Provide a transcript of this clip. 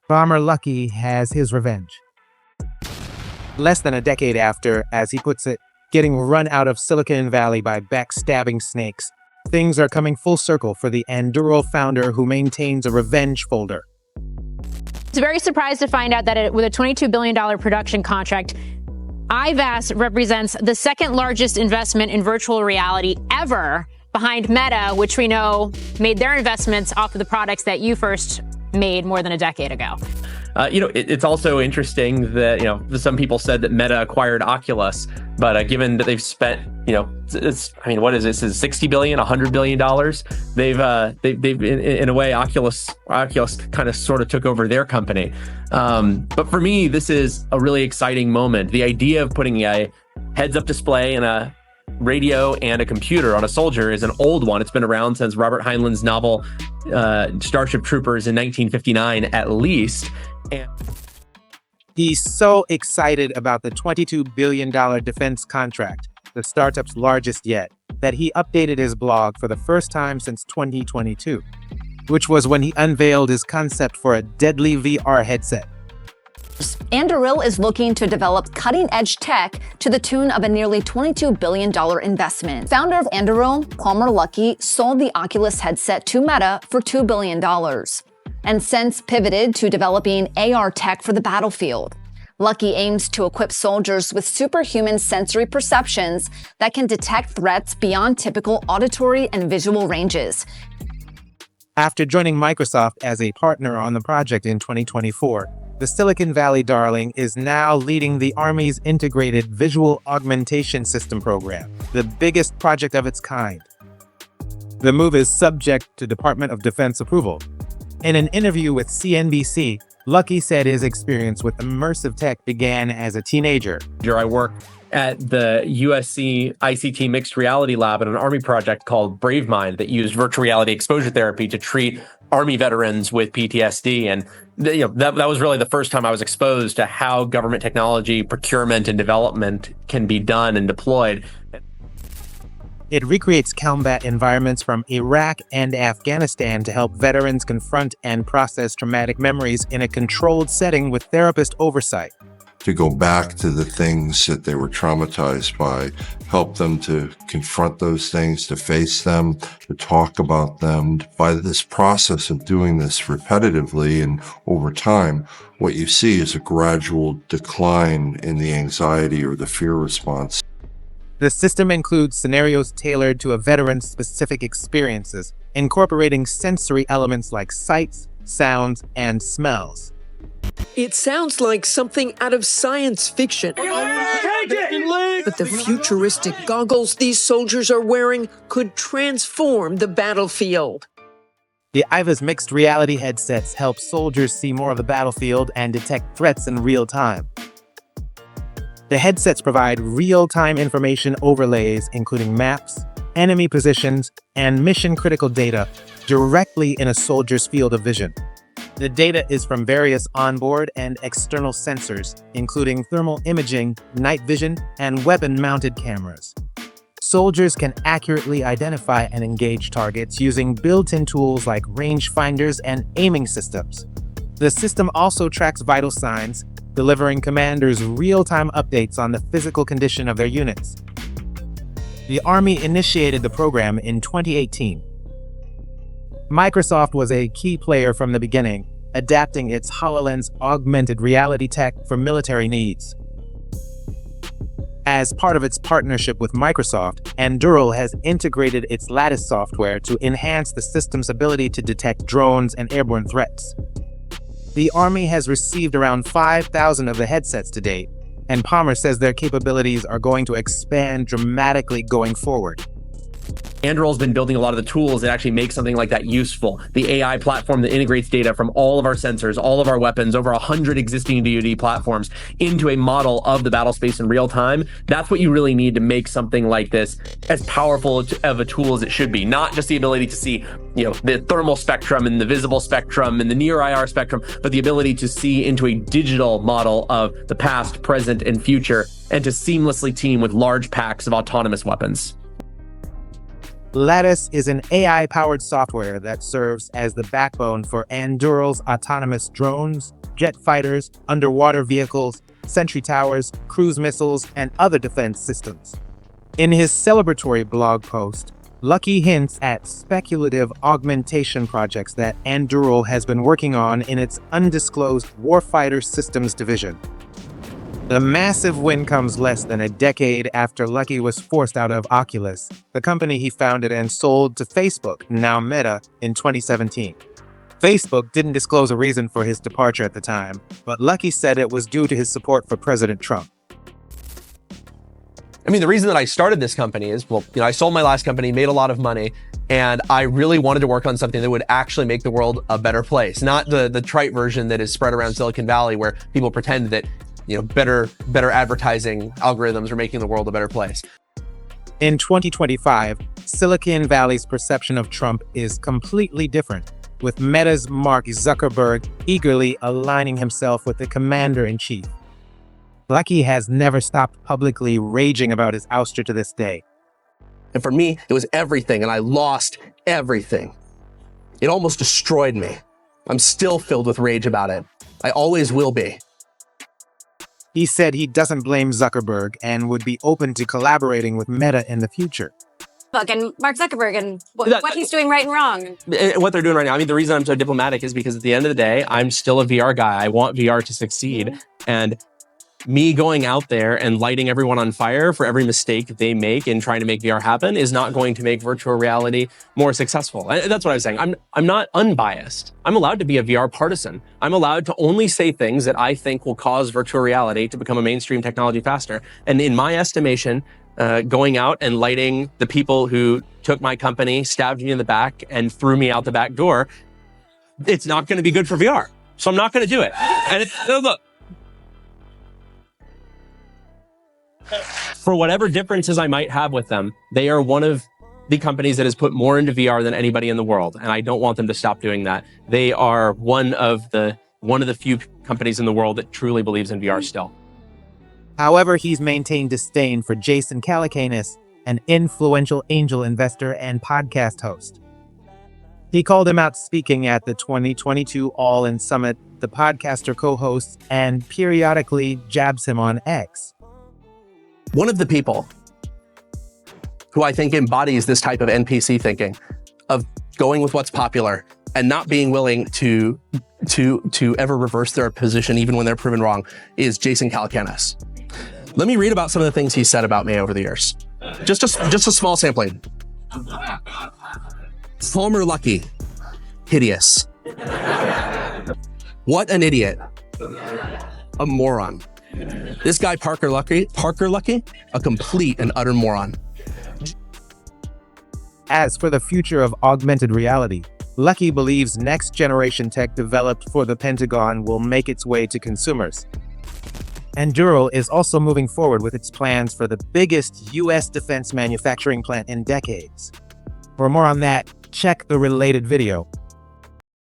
Bomber Luckey has his revenge. Less than a decade after, as he puts it, getting run out of Silicon Valley by backstabbing snakes, things are coming full circle for the Anduril founder who maintains a revenge folder. I was very surprised to find out that with a $22 billion production contract, IVAS represents the second largest investment in virtual reality ever, behind Meta, which we know made their investments off of the products that you first made more than a decade ago. It's also interesting that, some people said that Meta acquired Oculus, but given that they've spent, what is this? Is $60 billion, $100 billion? They've in a way, Oculus kind of sort of took over their company. But for me, this is a really exciting moment. The idea of putting a heads-up display and a radio and a computer on a soldier is an old one. It's been around since Robert Heinlein's novel Starship Troopers in 1959, at least. And he's so excited about the $22 billion defense contract, the startup's largest yet, that he updated his blog for the first time since 2022, which was when he unveiled his concept for a deadly VR headset. Anduril is looking to develop cutting-edge tech to the tune of a nearly $22 billion investment. Founder of Anduril, Bomber Luckey, sold the Oculus headset to Meta for $2 billion, and since pivoted to developing AR tech for the battlefield. Luckey aims to equip soldiers with superhuman sensory perceptions that can detect threats beyond typical auditory and visual ranges. After joining Microsoft as a partner on the project in 2024, the Silicon Valley darling is now leading the Army's integrated visual augmentation system program, the biggest project of its kind. The move is subject to Department of Defense approval. In an interview with CNBC, Luckey said his experience with immersive tech began as a teenager. I worked at the USC ICT Mixed Reality Lab at an Army project called BraveMind that used virtual reality exposure therapy to treat Army veterans with PTSD. And that was really the first time I was exposed to how government technology, procurement, and development can be done and deployed. It recreates combat environments from Iraq and Afghanistan to help veterans confront and process traumatic memories in a controlled setting with therapist oversight. To go back to the things that they were traumatized by, help them to confront those things, to face them, to talk about them. By this process of doing this repetitively and over time, what you see is a gradual decline in the anxiety or the fear response. The system includes scenarios tailored to a veteran's specific experiences, incorporating sensory elements like sights, sounds, and smells. It sounds like something out of science fiction. But the futuristic goggles these soldiers are wearing could transform the battlefield. The IVAS mixed reality headsets help soldiers see more of the battlefield and detect threats in real time. The headsets provide real-time information overlays, including maps, enemy positions, and mission-critical data directly in a soldier's field of vision. The data is from various onboard and external sensors, including thermal imaging, night vision, and weapon-mounted cameras. Soldiers can accurately identify and engage targets using built-in tools like rangefinders and aiming systems. The system also tracks vital signs, delivering commanders real-time updates on the physical condition of their units. The Army initiated the program in 2018. Microsoft was a key player from the beginning, adapting its HoloLens augmented reality tech for military needs. As part of its partnership with Microsoft, Anduril has integrated its Lattice software to enhance the system's ability to detect drones and airborne threats. The Army has received around 5,000 of the headsets to date, and Palmer says their capabilities are going to expand dramatically going forward. Anduril's been building a lot of the tools that actually make something like that useful. The AI platform that integrates data from all of our sensors, all of our weapons, over 100 existing DoD platforms into a model of the battle space in real time. That's what you really need to make something like this as powerful of a tool as it should be. Not just the ability to see, the thermal spectrum and the visible spectrum and the near IR spectrum, but the ability to see into a digital model of the past, present, and future, and to seamlessly team with large packs of autonomous weapons. Lattice is an AI-powered software that serves as the backbone for Anduril's autonomous drones, jet fighters, underwater vehicles, sentry towers, cruise missiles, and other defense systems. In his celebratory blog post, Luckey hints at speculative augmentation projects that Anduril has been working on in its undisclosed warfighter systems division. The massive win comes less than a decade after Luckey was forced out of Oculus, the company he founded and sold to Facebook, now Meta, in 2017. Facebook didn't disclose a reason for his departure at the time, but Luckey said it was due to his support for President Trump. I mean, the reason that I started this company is, well, I sold my last company, made a lot of money, and I really wanted to work on something that would actually make the world a better place, not the trite version that is spread around Silicon Valley where people pretend that better advertising algorithms are making the world a better place. In 2025, Silicon Valley's perception of Trump is completely different, with Meta's Mark Zuckerberg eagerly aligning himself with the commander-in-chief. Luckey has never stopped publicly raging about his ouster to this day. And for me, it was everything, and I lost everything. It almost destroyed me. I'm still filled with rage about it. I always will be. He said he doesn't blame Zuckerberg and would be open to collaborating with Meta in the future. And Mark Zuckerberg and what he's doing right and wrong. What they're doing right now. I mean, the reason I'm so diplomatic is because at the end of the day, I'm still a VR guy. I want VR to succeed. And me going out there and lighting everyone on fire for every mistake they make in trying to make VR happen is not going to make virtual reality more successful. That's what I was saying. I'm not unbiased. I'm allowed to be a VR partisan. I'm allowed to only say things that I think will cause virtual reality to become a mainstream technology faster. And in my estimation, going out and lighting the people who took my company, stabbed me in the back, and threw me out the back door, it's not going to be good for VR. So I'm not going to do it. And look, for whatever differences I might have with them, they are one of the companies that has put more into VR than anybody in the world, and I don't want them to stop doing that. They are one of the few companies in the world that truly believes in VR still. However, he's maintained disdain for Jason Calacanis, an influential angel investor and podcast host. He called him out speaking at the 2022 All-In Summit, the podcaster co-hosts, and periodically jabs him on X. One of the people who I think embodies this type of NPC thinking of going with what's popular and not being willing to ever reverse their position even when they're proven wrong is Jason Calacanis. Let me read about some of the things he said about me over the years. Just a small sampling. Palmer Luckey, hideous. What an idiot. A moron. This guy, Parker Luckey, a complete and utter moron. As for the future of augmented reality, Luckey believes next-generation tech developed for the Pentagon will make its way to consumers. Anduril is also moving forward with its plans for the biggest U.S. defense manufacturing plant in decades. For more on that, check the related video.